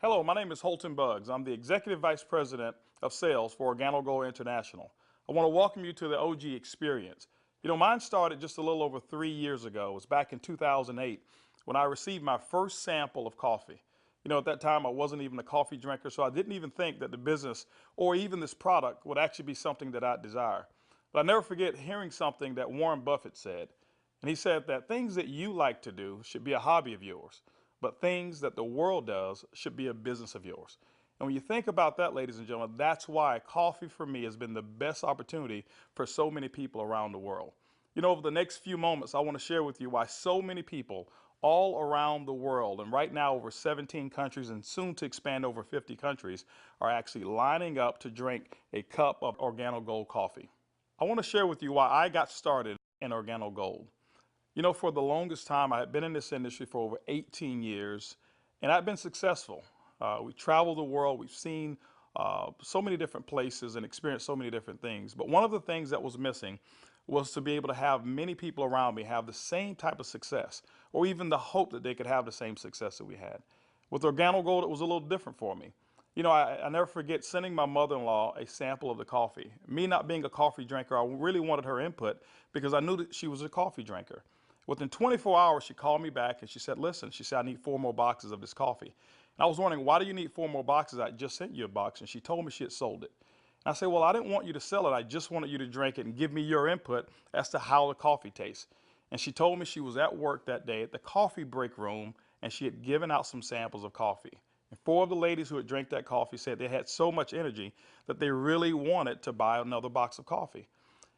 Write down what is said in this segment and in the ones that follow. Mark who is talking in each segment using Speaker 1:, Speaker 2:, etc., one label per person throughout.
Speaker 1: Hello, my name is Holton Buggs. I'm the Executive Vice President of Sales for Organo Gold International. I want to welcome you to the OG experience. Mine started just a little over 3 years ago. It was back in 2008 when I received my first sample of coffee. At that time, I wasn't even a coffee drinker, so I didn't even think that the business or even this product would actually be something that I'd desire. But I never forget hearing something that Warren Buffett said. And he said that things that you like to do should be a hobby of yours, but things that the world does should be a business of yours. And when you think about that, ladies and gentlemen, that's why coffee for me has been the best opportunity for so many people around the world. Over the next few moments, I want to share with you why so many people all around the world, and right now over 17 countries and soon to expand over 50 countries, are actually lining up to drink a cup of Organo Gold coffee. I want to share with you why I got started in Organo Gold. For the longest time, I had been in this industry for over 18 years, and I've been successful. We traveled the world, we've seen so many different places and experienced so many different things. But one of the things that was missing was to be able to have many people around me have the same type of success, or even the hope that they could have the same success that we had. With Organo Gold, it was a little different for me. I never forget sending my mother-in-law a sample of the coffee. Me not being a coffee drinker, I really wanted her input because I knew that she was a coffee drinker. Within 24 hours, she called me back and she said, listen, she said, I need 4 more boxes of this coffee. And I was wondering, why do you need 4 more boxes? I just sent you a box. And she told me she had sold it. And I said, well, I didn't want you to sell it. I just wanted you to drink it and give me your input as to how the coffee tastes. And she told me she was at work that day at the coffee break room and she had given out some samples of coffee. And 4 of the ladies who had drank that coffee said they had so much energy that they really wanted to buy another box of coffee.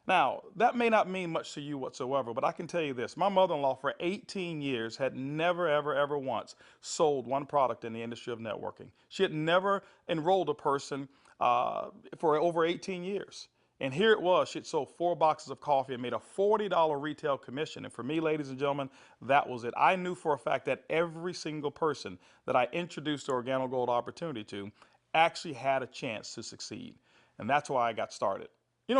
Speaker 1: Now, that may not mean much to you whatsoever, but I can tell you this. My mother-in-law for 18 years had never, ever, ever once sold one product in the industry of networking. She had never enrolled a person for over 18 years. And here it was, she had sold 4 boxes of coffee and made a $40 retail commission. And for me, ladies and gentlemen, that was it. I knew for a fact that every single person that I introduced the Organo Gold opportunity to actually had a chance to succeed. And that's why I got started.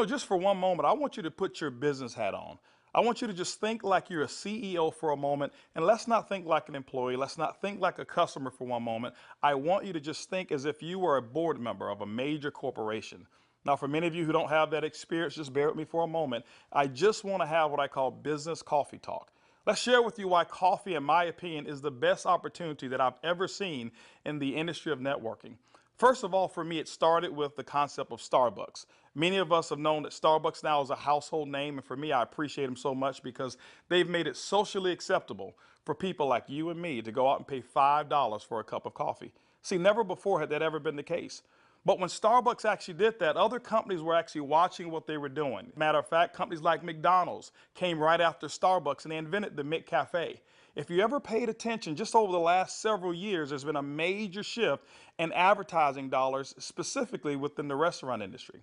Speaker 1: Just for one moment, I want you to put your business hat on. I want you to just think like you're a CEO for a moment, and let's not think like an employee. Let's not think like a customer for one moment. I want you to just think as if you were a board member of a major corporation. Now, for many of you who don't have that experience, just bear with me for a moment. I just want to have what I call business coffee talk. Let's share with you why coffee, in my opinion, is the best opportunity that I've ever seen in the industry of networking. First of all, for me, it started with the concept of Starbucks. Many of us have known that Starbucks now is a household name, and for me, I appreciate them so much because they've made it socially acceptable for people like you and me to go out and pay $5 for a cup of coffee. See, never before had that ever been the case. But when Starbucks actually did that, other companies were actually watching what they were doing. Matter of fact, companies like McDonald's came right after Starbucks and they invented the McCafe. If you ever paid attention, just over the last several years, there's been a major shift in advertising dollars, specifically within the restaurant industry.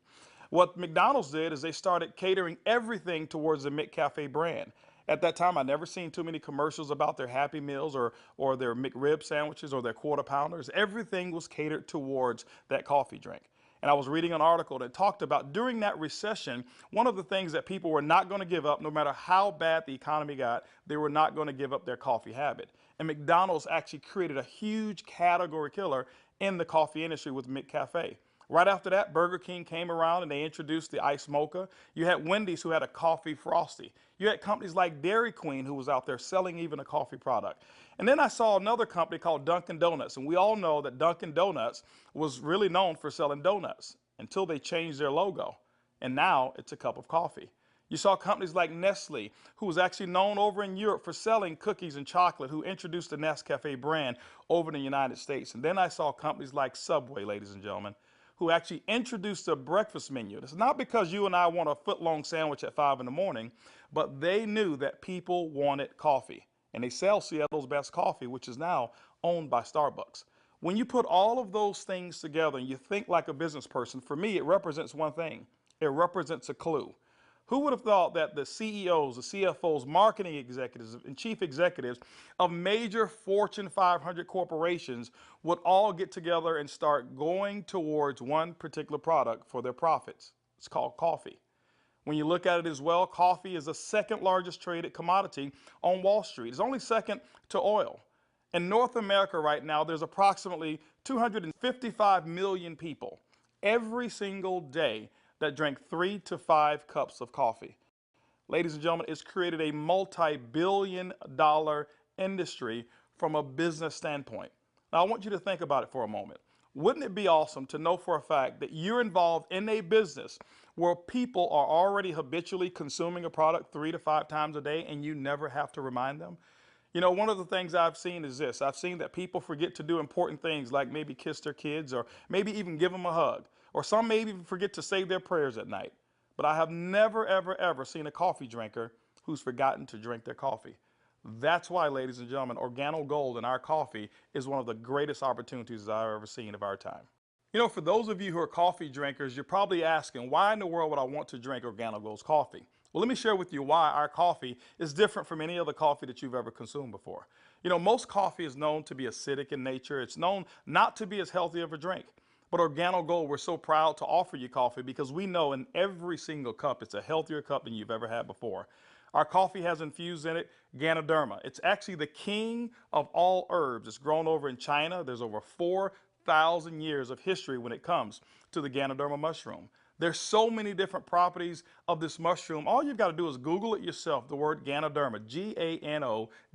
Speaker 1: What McDonald's did is they started catering everything towards the McCafe brand. At that time, I never seen too many commercials about their Happy Meals or their McRib sandwiches or their Quarter Pounders. Everything was catered towards that coffee drink. And I was reading an article that talked about during that recession, one of the things that people were not going to give up, no matter how bad the economy got, they were not going to give up their coffee habit. And McDonald's actually created a huge category killer in the coffee industry with McCafe. Right after that, Burger King came around and they introduced the Ice Mocha. You had Wendy's who had a coffee frosty. You had companies like Dairy Queen who was out there selling even a coffee product. And then I saw another company called Dunkin' Donuts. And we all know that Dunkin' Donuts was really known for selling donuts until they changed their logo. And now it's a cup of coffee. You saw companies like Nestle, who was actually known over in Europe for selling cookies and chocolate, who introduced the Nescafe brand over in the United States. And then I saw companies like Subway, ladies and gentlemen, who actually introduced a breakfast menu. It's not because you and I want a foot-long sandwich at 5 in the morning, but they knew that people wanted coffee. And they sell Seattle's best coffee, which is now owned by Starbucks. When you put all of those things together and you think like a business person, for me, it represents one thing. It represents a clue. Who would have thought that the CEOs, the CFOs, marketing executives, and chief executives of major Fortune 500 corporations would all get together and start going towards one particular product for their profits? It's called coffee. When you look at it as well, coffee is the second largest traded commodity on Wall Street. It's only second to oil. In North America right now, there's approximately 255 million people every single day that drink 3 to 5 cups of coffee. Ladies and gentlemen, it's created a multi-billion-dollar industry from a business standpoint. Now, I want you to think about it for a moment. Wouldn't it be awesome to know for a fact that you're involved in a business where people are already habitually consuming a product 3 to 5 times a day and you never have to remind them? You know, one of the things I've seen is this. I've seen that people forget to do important things like maybe kiss their kids or maybe even give them a hug. Or some maybe even forget to say their prayers at night. But I have never, ever, ever seen a coffee drinker who's forgotten to drink their coffee. That's why, ladies and gentlemen, Organo Gold in our coffee is one of the greatest opportunities I've ever seen of our time. You know, for those of you who are coffee drinkers, you're probably asking, why in the world would I want to drink Organo Gold's coffee? Well, let me share with you why our coffee is different from any other coffee that you've ever consumed before. You know, most coffee is known to be acidic in nature. It's known not to be as healthy of a drink. But Organo Gold, we're so proud to offer you coffee because we know in every single cup, it's a healthier cup than you've ever had before. Our coffee has infused in it Ganoderma. It's actually the king of all herbs. It's grown over in China. There's over 4,000 years of history when it comes to the Ganoderma mushroom. There's so many different properties of this mushroom. All you've got to do is Google it yourself, the word Ganoderma,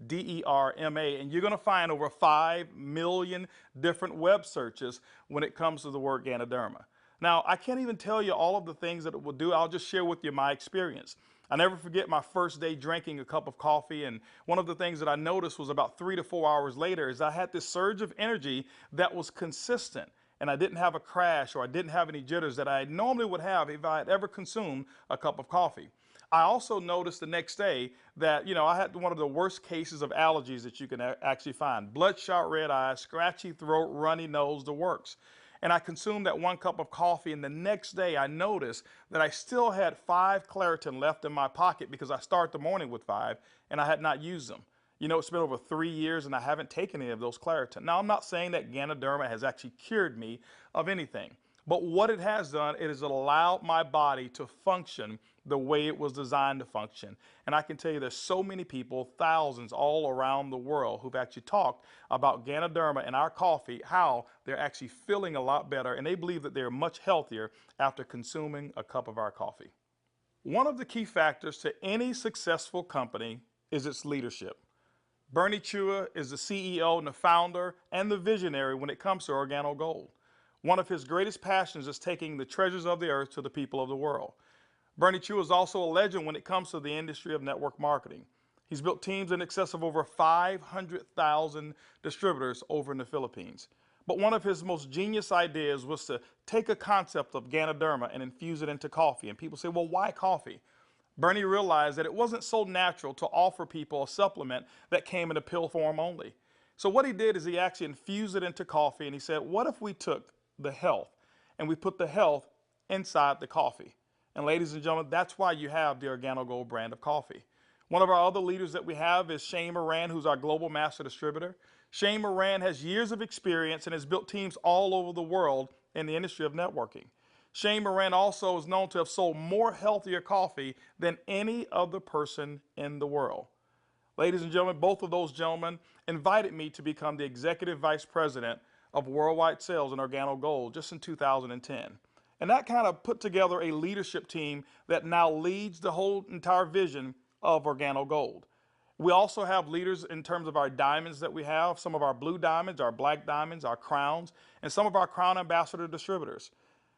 Speaker 1: Ganoderma, and you're going to find over 5 million different web searches when it comes to the word Ganoderma. Now, I can't even tell you all of the things that it will do. I'll just share with you my experience. I never forget my first day drinking a cup of coffee, and one of the things that I noticed was about 3 to 4 hours later is I had this surge of energy that was consistent. And I didn't have a crash or I didn't have any jitters that I normally would have if I had ever consumed a cup of coffee. I also noticed the next day that, you know, I had one of the worst cases of allergies that you can actually find. Bloodshot red eyes, scratchy throat, runny nose, the works. And I consumed that 1 cup of coffee, and the next day I noticed that I still had 5 Claritin left in my pocket because I start the morning with 5 and I had not used them. You know, it's been over 3 years and I haven't taken any of those Claritin. Now, I'm not saying that Ganoderma has actually cured me of anything, but what it has done, it has allowed my body to function the way it was designed to function. And I can tell you there's so many people, thousands all around the world, who've actually talked about Ganoderma and our coffee, how they're actually feeling a lot better, and they believe that they're much healthier after consuming a cup of our coffee. One of the key factors to any successful company is its leadership. Bernie Chua is the CEO and the founder and the visionary when it comes to Organo Gold. One of his greatest passions is taking the treasures of the earth to the people of the world. Bernie Chua is also a legend when it comes to the industry of network marketing. He's built teams in excess of over 500,000 distributors over in the Philippines. But one of his most genius ideas was to take a concept of Ganoderma and infuse it into coffee. And people say, well, why coffee? Bernie realized that it wasn't so natural to offer people a supplement that came in a pill form only. So what he did is he actually infused it into coffee, and he said, what if we took the health and we put the health inside the coffee? And ladies and gentlemen, that's why you have the Organo Gold brand of coffee. One of our other leaders that we have is Shane Moran, who's our global master distributor. Shane Moran has years of experience and has built teams all over the world in the industry of networking. Shane Moran also is known to have sold more healthier coffee than any other person in the world. Ladies and gentlemen, both of those gentlemen invited me to become the Executive Vice President of Worldwide Sales in Organo Gold just in 2010. And that kind of put together a leadership team that now leads the whole entire vision of Organo Gold. We also have leaders in terms of our diamonds that we have, some of our blue diamonds, our black diamonds, our crowns, and some of our crown ambassador distributors.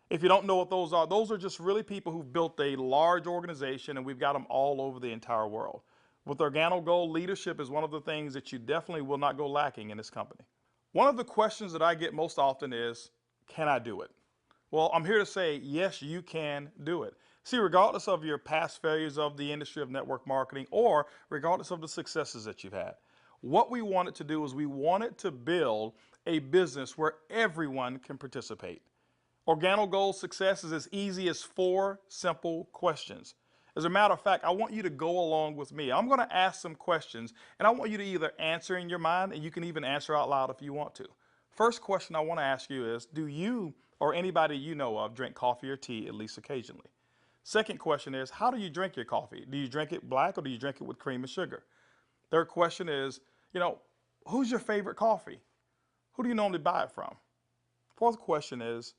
Speaker 1: If you don't know what those are just really people who've built a large organization, and we've got them all over the entire world. With Organo Gold, leadership is one of the things that you definitely will not go lacking in this company. One of the questions that I get most often is, can I do it? Well, I'm here to say, yes, you can do it. See, regardless of your past failures of the industry of network marketing or regardless of the successes that you've had, what we wanted to do is we wanted to build a business where everyone can participate. Organo Gold's success is as easy as 4 simple questions. As a matter of fact, I want you to go along with me. I'm going to ask some questions, and I want you to either answer in your mind, and you can even answer out loud if you want to. First question I want to ask you is, do you or anybody you know of drink coffee or tea at least occasionally? Second question is, how do you drink your coffee? Do you drink it black or do you drink it with cream and sugar? Third question is, who's your favorite coffee? Who do you normally buy it from? Fourth question is,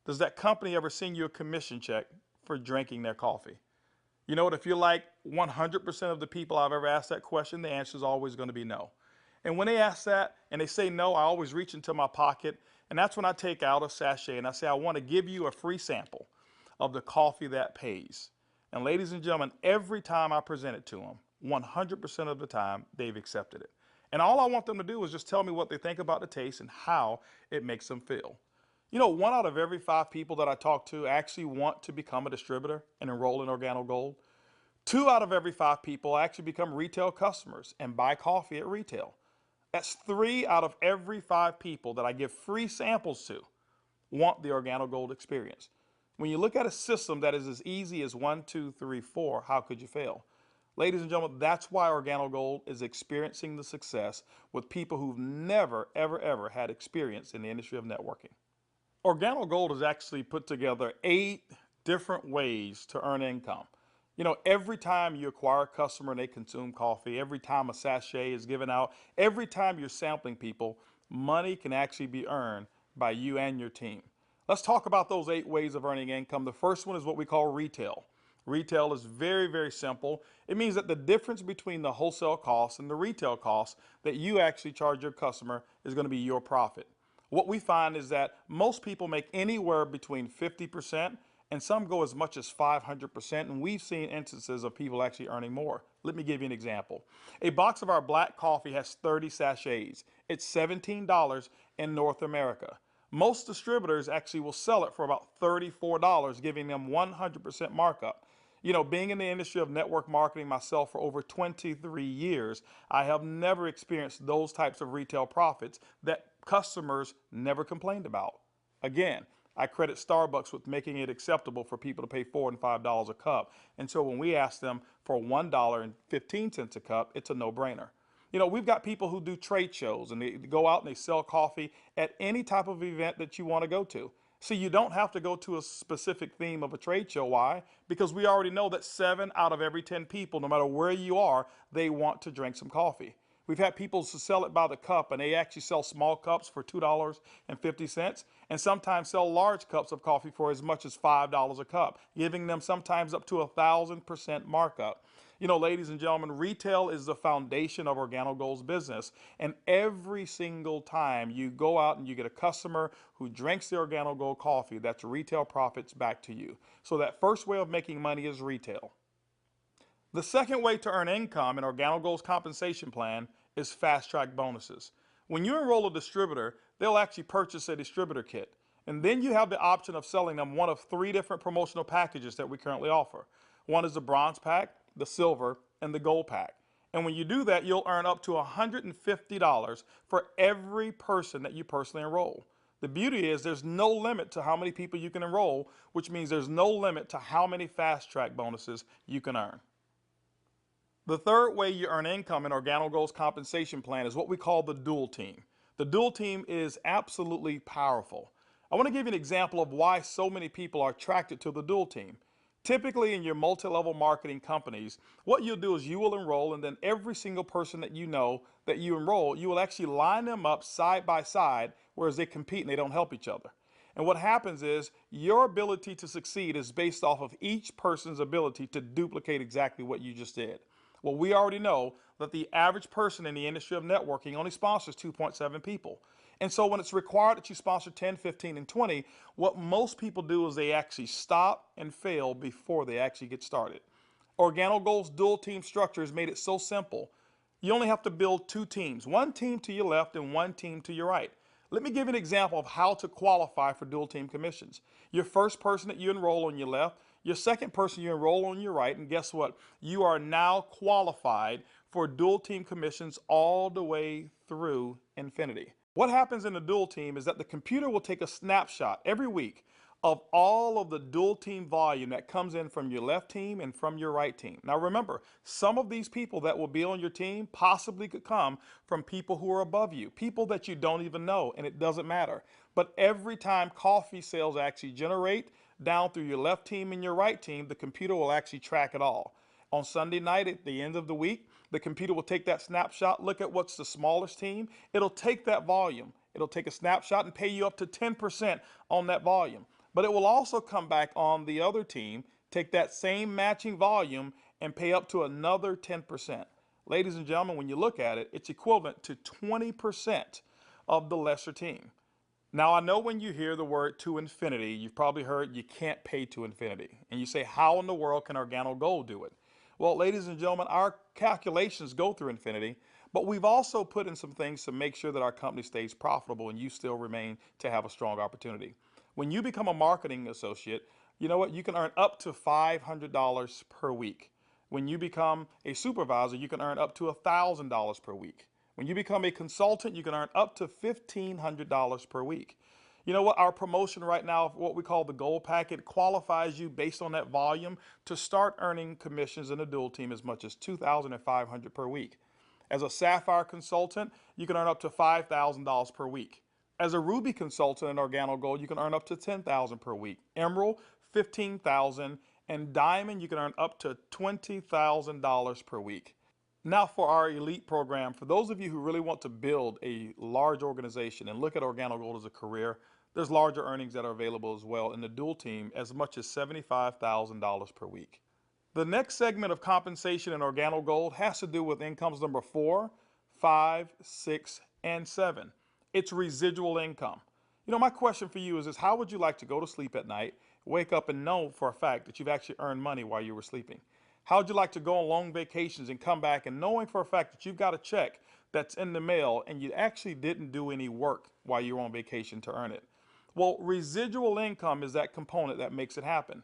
Speaker 1: does that company ever send you a commission check for drinking their coffee? You know what? If you're like 100% of the people I've ever asked that question, the answer is always going to be no. And when they ask that and they say no, I always reach into my pocket, and that's when I take out a sachet and I say, I want to give you a free sample of the coffee that pays. And ladies and gentlemen, every time I present it to them, 100% of the time, they've accepted it. And all I want them to do is just tell me what they think about the taste and how it makes them feel. You know, 1 out of every 5 people that I talk to actually want to become a distributor and enroll in Organo Gold. 2 out of every 5 people actually become retail customers and buy coffee at retail. That's 3 out of every 5 people that I give free samples to want the Organo Gold experience. When you look at a system that is as easy as 1, 2, 3, 4, how could you fail? Ladies and gentlemen, that's why Organo Gold is experiencing the success with people who've never, ever, ever had experience in the industry of networking. Organo Gold has actually put together 8 different ways to earn income. You know, every time you acquire a customer and they consume coffee, every time a sachet is given out, every time you're sampling people, money can actually be earned by you and your team. Let's talk about those 8 ways of earning income. The first one is what we call retail. Retail is very, very simple. It means that the difference between the wholesale cost and the retail cost that you actually charge your customer is going to be your profit. What we find is that most people make anywhere between 50% and some go as much as 500%, and we've seen instances of people actually earning more. Let me give you an example. A box of our black coffee has 30 sachets. It's $17 in North America. Most distributors actually will sell it for about $34, giving them 100% markup. You know, being in the industry of network marketing myself for over 23 years, I have never experienced those types of retail profits that customers never complained about. Again, I credit Starbucks with making it acceptable for people to pay $4 and $5 a cup. And so when we ask them for $1.15 a cup, it's a no-brainer. You know, we've got people who do trade shows and they go out and they sell coffee at any type of event that you want to go to. See, you don't have to go to a specific theme of a trade show. Why? Because we already know that 7 out of every 10 people, no matter where you are, they want to drink some coffee. We've had people sell it by the cup, and they actually sell small cups for $2.50 and sometimes sell large cups of coffee for as much as $5 a cup, giving them sometimes up to 1,000% markup. You know, ladies and gentlemen, retail is the foundation of Organo Gold's business. And every single time you go out and you get a customer who drinks the Organo Gold coffee, that's retail profits back to you. So that first way of making money is retail. The second way to earn income in Organo Gold's compensation plan is fast track bonuses. When you enroll a distributor, they'll actually purchase a distributor kit. And then you have the option of selling them one of 3 different promotional packages that we currently offer. One is the bronze pack, the silver, and the gold pack. And when you do that, you'll earn up to $150 for every person that you personally enroll. The beauty is there's no limit to how many people you can enroll, which means there's no limit to how many fast track bonuses you can earn. The third way you earn income in Organo Gold's compensation plan is what we call the dual team. The dual team is absolutely powerful. I want to give you an example of why so many people are attracted to the dual team. Typically in your multi-level marketing companies, what you'll do is you will enroll, and then every single person that you know that you enroll, you will actually line them up side by side, whereas they compete and they don't help each other. And what happens is your ability to succeed is based off of each person's ability to duplicate exactly what you just did. Well, we already know that the average person in the industry of networking only sponsors 2.7 people. And so when it's required that you sponsor 10, 15, and 20, what most people do is they actually stop and fail before they actually get started. Organo Gold's dual team structure has made it so simple. You only have to build 2 teams, 1 team to your left and 1 team to your right. Let me give you an example of how to qualify for dual team commissions. Your first person that you enroll on your left, your second person you enroll on your right, and guess what? You are now qualified for dual team commissions all the way through infinity. What happens in the dual team is that the computer will take a snapshot every week of all of the dual team volume that comes in from your left team and from your right team. Now remember, some of these people that will be on your team possibly could come from people who are above you, people that you don't even know, and it doesn't matter. But every time coffee sales actually generate down through your left team and your right team, the computer will actually track it all. On Sunday night at the end of the week, The computer will take that snapshot, look at what's the smallest team. It'll take that volume. It'll take a snapshot and pay you up to 10% on that volume. But it will also come back on the other team, take that same matching volume and pay up to another 10%. Ladies and gentlemen, when you look at it, it's equivalent to 20% of the lesser team. Now, I know when you hear the word to infinity, you've probably heard you can't pay to infinity. And you say, how in the world can Organo Gold do it? Well, ladies and gentlemen, our calculations go through infinity, but we've also put in some things to make sure that our company stays profitable and you still remain to have a strong opportunity. When you become a marketing associate, you know what? You can earn up to $500 per week. When you become a supervisor, you can earn up to $1,000 per week. When you become a consultant, you can earn up to $1,500 per week. You know what? Our promotion right now, what we call the gold packet, qualifies you based on that volume to start earning commissions in a dual team as much as $2,500 per week. As a sapphire consultant, you can earn up to $5,000 per week. As a ruby consultant in Organo Gold, you can earn up to $10,000 per week. Emerald, $15,000, and diamond, you can earn up to $20,000 per week. Now for our elite program, for those of you who really want to build a large organization and look at Organo Gold as a career, there's larger earnings that are available as well in the dual team, as much as $75,000 per week. The next segment of compensation in Organo Gold has to do with incomes number 4, 5, 6, and 7. It's residual income. You know, my question for you is how would you like to go to sleep at night, wake up and know for a fact that you've actually earned money while you were sleeping? How would you like to go on long vacations and come back and knowing for a fact that you've got a check that's in the mail and you actually didn't do any work while you were on vacation to earn it? Well, residual income is that component that makes it happen.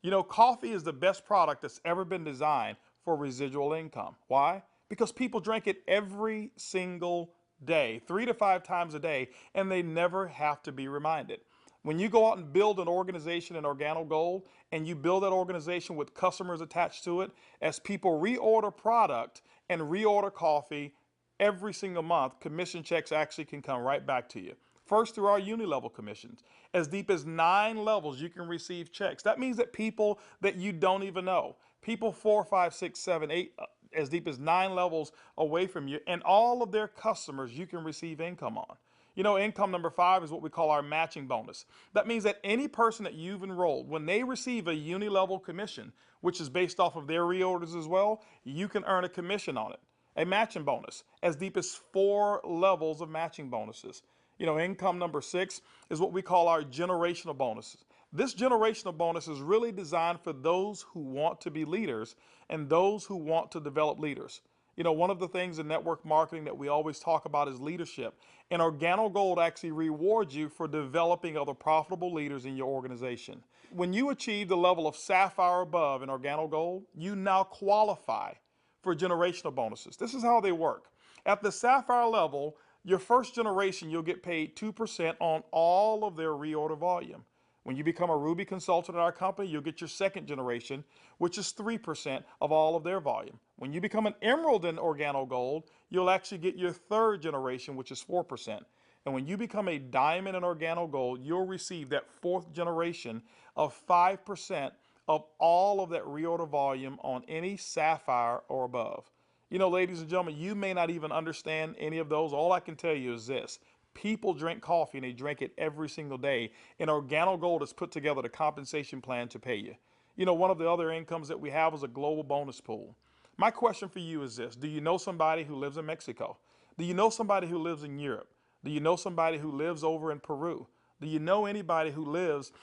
Speaker 1: You know, coffee is the best product that's ever been designed for residual income. Why? Because people drink it every single day, 3 to 5 times a day, and they never have to be reminded. When you go out and build an organization in Organo Gold and you build that organization with customers attached to it, as people reorder product and reorder coffee every single month, commission checks actually can come right back to you. First, through our uni-level commissions. As deep as 9 levels, you can receive checks. That means that people that you don't even know, people 4, 5, 6, 7, 8, as deep as 9 levels away from you, and all of their customers you can receive income on. You know, income number 5 is what we call our matching bonus. That means that any person that you've enrolled, when they receive a uni-level commission, which is based off of their reorders as well, you can earn a commission on it. A matching bonus, as deep as 4 levels of matching bonuses. You know, income number 6 is what we call our generational bonuses. This generational bonus is really designed for those who want to be leaders and those who want to develop leaders. You know, one of the things in network marketing that we always talk about is leadership. And Organo Gold actually rewards you for developing other profitable leaders in your organization. When you achieve the level of sapphire above in Organo Gold, you now qualify for generational bonuses. This is how they work. At the sapphire level, your first generation, you'll get paid 2% on all of their reorder volume. When you become a Ruby consultant at our company, you'll get your second generation, which is 3% of all of their volume. When you become an Emerald in Organo Gold, you'll actually get your third generation, which is 4%. And when you become a Diamond in Organo Gold, you'll receive that fourth generation of 5% of all of that reorder volume on any Sapphire or above. You know, ladies and gentlemen, you may not even understand any of those. All I can tell you is this. People drink coffee and they drink it every single day. And Organo Gold has put together the compensation plan to pay you. You know, one of the other incomes that we have is a global bonus pool. My question for you is this. Do you know somebody who lives in Mexico? Do you know somebody who lives in Europe? Do you know somebody who lives over in Peru? Do you know anybody who lives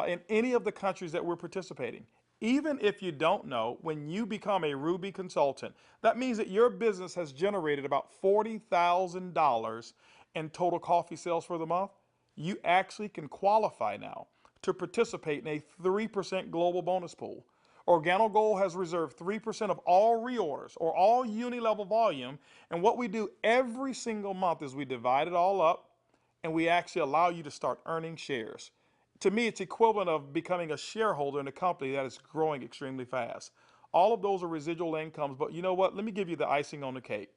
Speaker 1: in any of the countries that we're participating? Even if you don't know, when you become a Ruby consultant, that means that your business has generated about $40,000 in total coffee sales for the month. You actually can qualify now to participate in a 3% global bonus pool. Organo Gold has reserved 3% of all reorders or all uni-level volume, and what we do every single month is we divide it all up and we actually allow you to start earning shares. To me, it's equivalent of becoming a shareholder in a company that is growing extremely fast. All of those are residual incomes, but you know what? Let me give you the icing on the cake.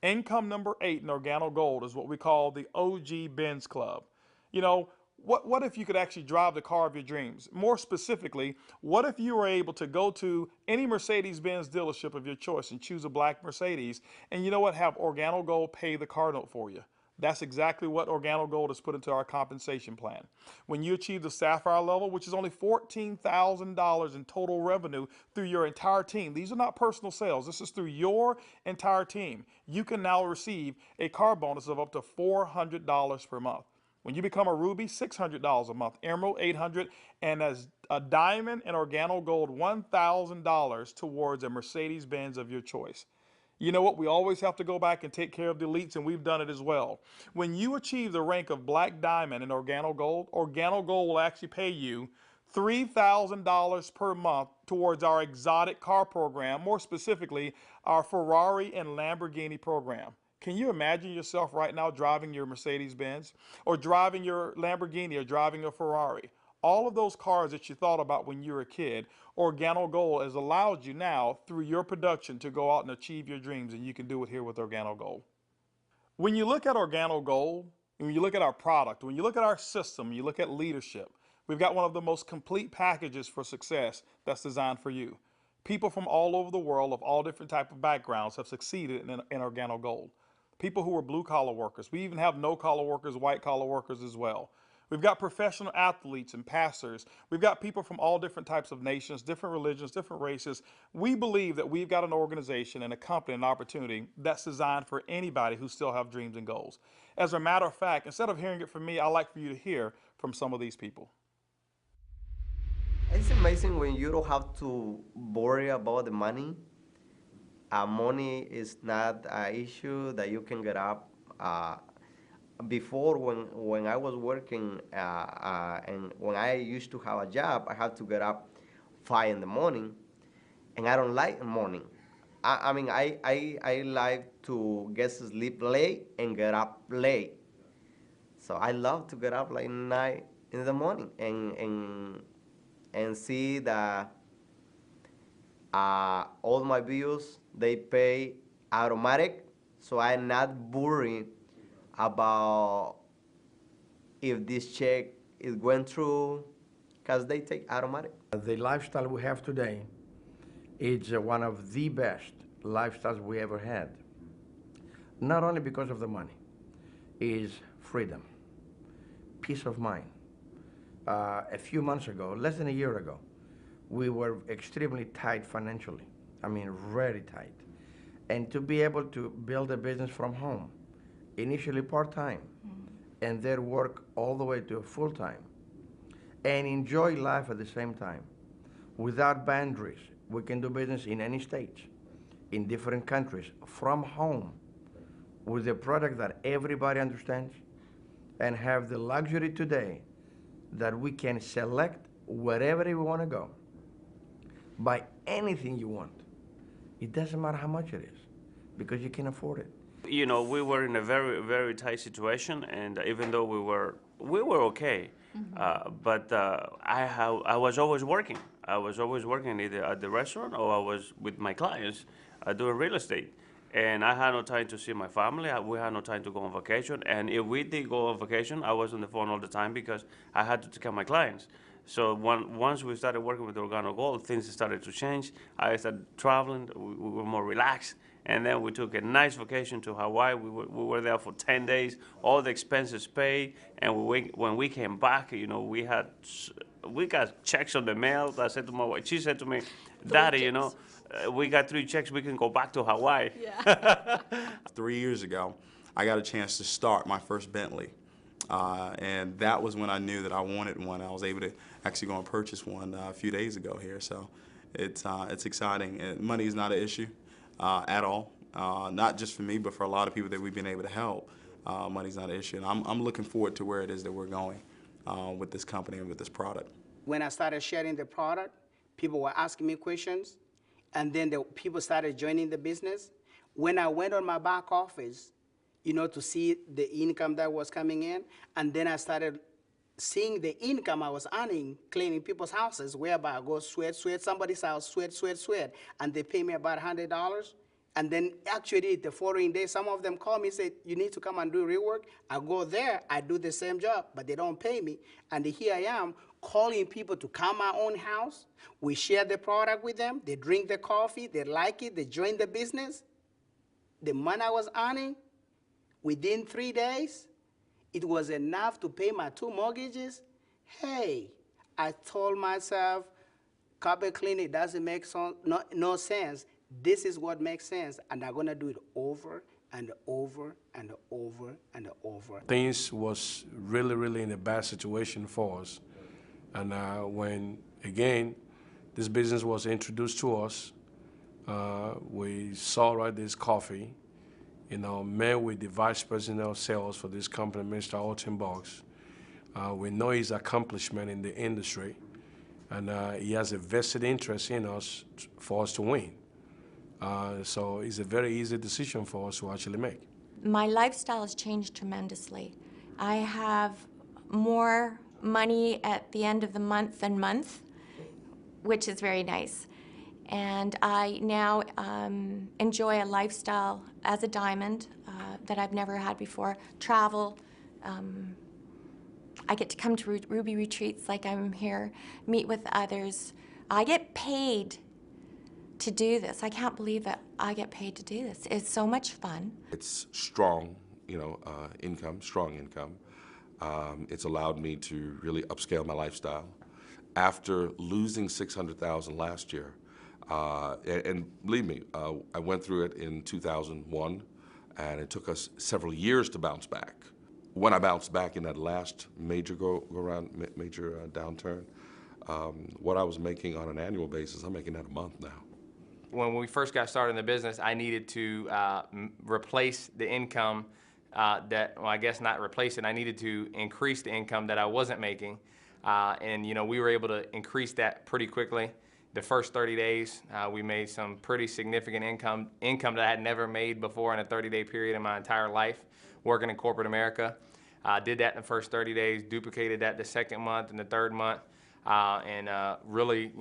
Speaker 1: Income number 8 in Organo Gold is what we call the OG Benz Club. You know, What if you could actually drive the car of your dreams? More specifically, what if you were able to go to any Mercedes-Benz dealership of your choice and choose a black Mercedes, and you know what, have Organo Gold pay the car note for you? That's exactly what Organo Gold has put into our compensation plan. When you achieve the Sapphire level, which is only $14,000 in total revenue through your entire team, these are not personal sales, this is through your entire team, you can now receive a car bonus of up to $400 per month. When you become a Ruby, $600 a month, Emerald, $800, and as a Diamond and Organo Gold, $1,000 towards a Mercedes-Benz of your choice. You know what? We always have to go back and take care of the elites, and we've done it as well. When you achieve the rank of Black Diamond in Organo Gold will actually pay you $3,000 per month towards our exotic car program, more specifically, our Ferrari and Lamborghini program. Can you imagine yourself right now driving your Mercedes-Benz or driving your Lamborghini or driving a Ferrari? All of those cars that you thought about when you were a kid, Organo Gold has allowed you now through your production to go out and achieve your dreams, and you can do it here with Organo Gold. When you look at Organo Gold, when you look at our product, when you look at our system, you look at leadership, we've got one of the most complete packages for success that's designed for you. People from all over the world of all different type of backgrounds have succeeded in Organo Gold. People who are blue-collar workers. We even have no-collar workers, white-collar workers as well. We've got professional athletes and pastors. We've got people from all different types of nations, different religions, different races. We believe that we've got an organization and a company, an opportunity that's designed for anybody who still have dreams and goals. As a matter of fact, instead of hearing it from me, I'd like for you to hear from some of these people.
Speaker 2: It's amazing when you don't have to worry about the money. Money is not an issue that you can get up. Before, when I was working and when I used to have a job, I had to get up 5 in the morning, and I don't like the morning. I like to get to sleep late and get up late. So I love to get up like 9 in the morning and see that all my bills they pay automatic, so I'm not worried about if this check is going through, because they take automatic.
Speaker 3: The lifestyle we have today is one of the best lifestyles we ever had. Not only because of the money, is freedom, peace of mind. A few months ago, less than a year ago, we were extremely tight financially. I mean, very tight. And to be able to build a business from home, initially part-time, and then work all the way to full-time, and enjoy life at the same time, without boundaries. We can do business in any state, in different countries, from home, with a product that everybody understands, and have the luxury today that we can select wherever we want to go, buy anything you want. It doesn't matter how much it is, because you can afford it.
Speaker 4: You know, we were in a very, very tight situation, and even though we were okay, but I was always working. I was always working either at the restaurant or I was with my clients doing real estate. And I had no time to see my family. We had no time to go on vacation. And if we did go on vacation, I was on the phone all the time because I had to take care of my clients. So once we started working with Organo Gold, things started to change. I started traveling. We were more relaxed. And then we took a nice vacation to Hawaii. We were there for 10 days, all the expenses paid. And when we came back, you know, we got checks on the mail. I said to my wife, she said to me, Daddy, you know, we got 3 checks, we can go back to Hawaii.
Speaker 5: Yeah. 3 years ago, I got a chance to start my first Bentley. And that was when I knew that I wanted one. I was able to actually go and purchase one a few days ago here. So it's exciting. And money is not an issue at all. Not just for me, but for a lot of people that we've been able to help. Money's not an issue. And I'm looking forward to where it is that we're going with this company and with this product.
Speaker 6: When I started sharing the product, people were asking me questions, and then the people started joining the business. When I went on my back office, you know, to see the income that was coming in, and then I started seeing the income I was earning cleaning people's houses, whereby I go sweat somebody's house, sweat, and they pay me about $100. And then actually the following day, some of them call me and say, you need to come and do rework. I go there, I do the same job, but they don't pay me. And here I am calling people to come my own house. We share the product with them. They drink the coffee, they like it, they join the business. The money I was earning, within 3 days, it was enough to pay my 2 mortgages. Hey, I told myself, carpet cleaning doesn't make no sense. This is what makes sense, and I'm gonna do it over and over and over and over.
Speaker 7: Things was really, really in a bad situation for us. And when, again, this business was introduced to us, we saw this coffee, met with the vice president of sales for this company, Mr. Holton Buggs. We know his accomplishment in the industry, and he has a vested interest in us for us to win. So it's a very easy decision for us to actually make.
Speaker 8: My lifestyle has changed tremendously. I have more money at the end of the month than month, which is very nice. And I now enjoy a lifestyle as a diamond that I've never had before. Travel. I get to come to Ruby retreats like I'm here, meet with others. I get paid to do this. I can't believe that I get paid to do this. It's so much fun.
Speaker 9: It's strong, income, strong income. It's allowed me to really upscale my lifestyle. After losing $600,000 last year, and believe me, I went through it in 2001, and it took us several years to bounce back. When I bounced back in that last major downturn, what I was making on an annual basis, I'm making that a month now.
Speaker 10: When we first got started in the business, I needed to replace the income I guess not replace it. I needed to increase the income that I wasn't making. And we were able to increase that pretty quickly. The first 30 days, we made some pretty significant income that I had never made before in a 30-day period in my entire life working in corporate America. Did that in the first 30 days, duplicated that the second month and the third month, and really,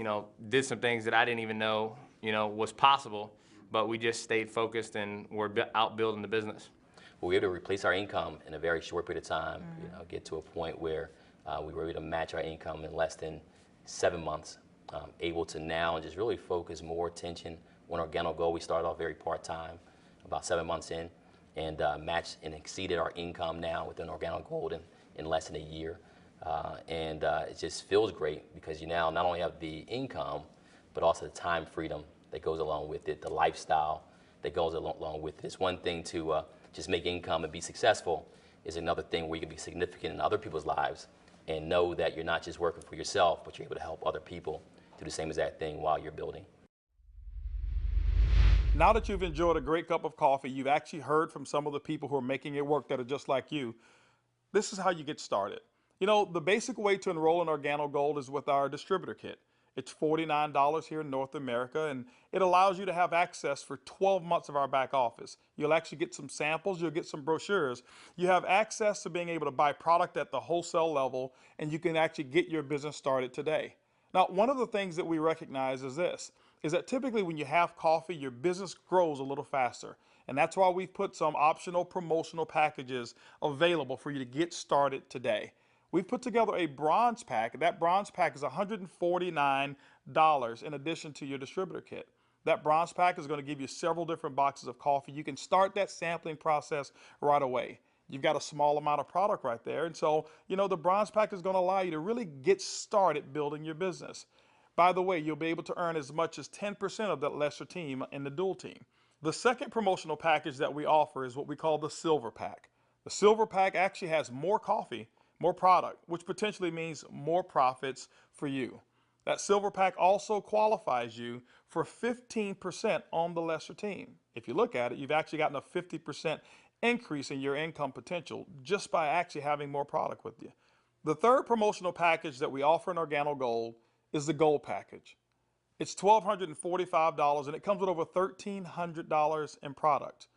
Speaker 10: did some things that I didn't even know, was possible, but we just stayed focused and we're out building the business.
Speaker 11: We were able to replace our income in a very short period of time, get to a point where we were able to match our income in less than 7 months, able to now just really focus more attention on Organo Gold. We started off very part-time, about 7 months in, and matched and exceeded our income now within Organo Gold in less than a year. It just feels great because you now not only have the income, but also the time freedom that goes along with it, the lifestyle that goes along with it. It's one thing to just make income and be successful, is another thing where you can be significant in other people's lives and know that you're not just working for yourself, but you're able to help other people do the same exact thing while you're building.
Speaker 1: Now that you've enjoyed a great cup of coffee, you've actually heard from some of the people who are making it work that are just like you. This is how you get started. The basic way to enroll in Organo Gold is with our distributor kit. It's $49 here in North America, and it allows you to have access for 12 months of our back office. You'll actually get some samples, you'll get some brochures. You have access to being able to buy product at the wholesale level, and you can actually get your business started today. Now, one of the things that we recognize is this, is that typically when you have coffee, your business grows a little faster. And that's why we've put some optional promotional packages available for you to get started today. We've put together a bronze pack. That bronze pack is $149 in addition to your distributor kit. That bronze pack is going to give you several different boxes of coffee. You can start that sampling process right away. You've got a small amount of product right there. And so, the bronze pack is going to allow you to really get started building your business. By the way, you'll be able to earn as much as 10% of that lesser team in the dual team. The second promotional package that we offer is what we call the silver pack. The silver pack actually has more coffee, more product, which potentially means more profits for you. That silver pack also qualifies you for 15% on the lesser team. If you look at it, you've actually gotten a 50% increase in your income potential just by actually having more product with you. The third promotional package that we offer in Organo Gold is the Gold package. It's $1,245 and it comes with over $1,300 in product.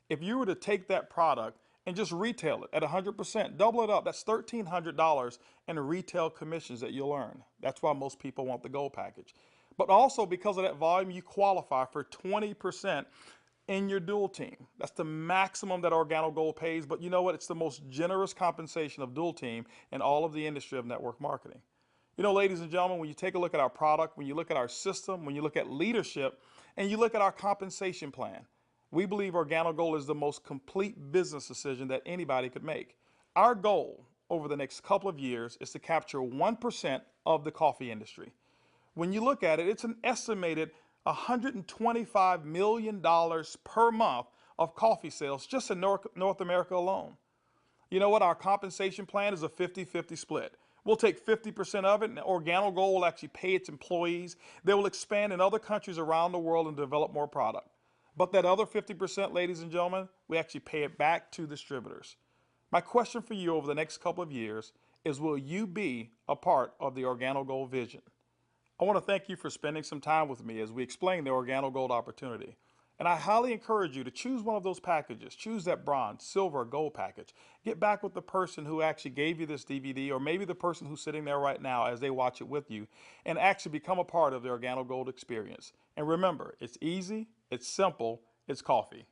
Speaker 1: If you were to take that product and just retail it at 100%, double it up, that's $1,300 in retail commissions that you'll earn. That's why most people want the Gold package. But also because of that volume, you qualify for 20% in your dual team. That's the maximum that Organo Gold pays, but you know what? It's the most generous compensation of dual team in all of the industry of network marketing. You know, ladies and gentlemen, when you take a look at our product, when you look at our system, when you look at leadership, and you look at our compensation plan, we believe Organo Gold is the most complete business decision that anybody could make. Our goal over the next couple of years is to capture 1% of the coffee industry. When you look at it, it's an estimated $125 million per month of coffee sales just in North America alone. You know what? Our compensation plan is a 50-50 split. We'll take 50% of it, and Organo Gold will actually pay its employees. They will expand in other countries around the world and develop more product. But that other 50%, ladies and gentlemen, we actually pay it back to distributors. My question for you over the next couple of years is, will you be a part of the Organo Gold vision? I want to thank you for spending some time with me as we explain the Organo Gold opportunity. And I highly encourage you to choose one of those packages. Choose that bronze, silver, or gold package. Get back with the person who actually gave you this DVD, or maybe the person who's sitting there right now as they watch it with you, and actually become a part of the Organo Gold experience. And remember, it's easy, it's simple, it's coffee.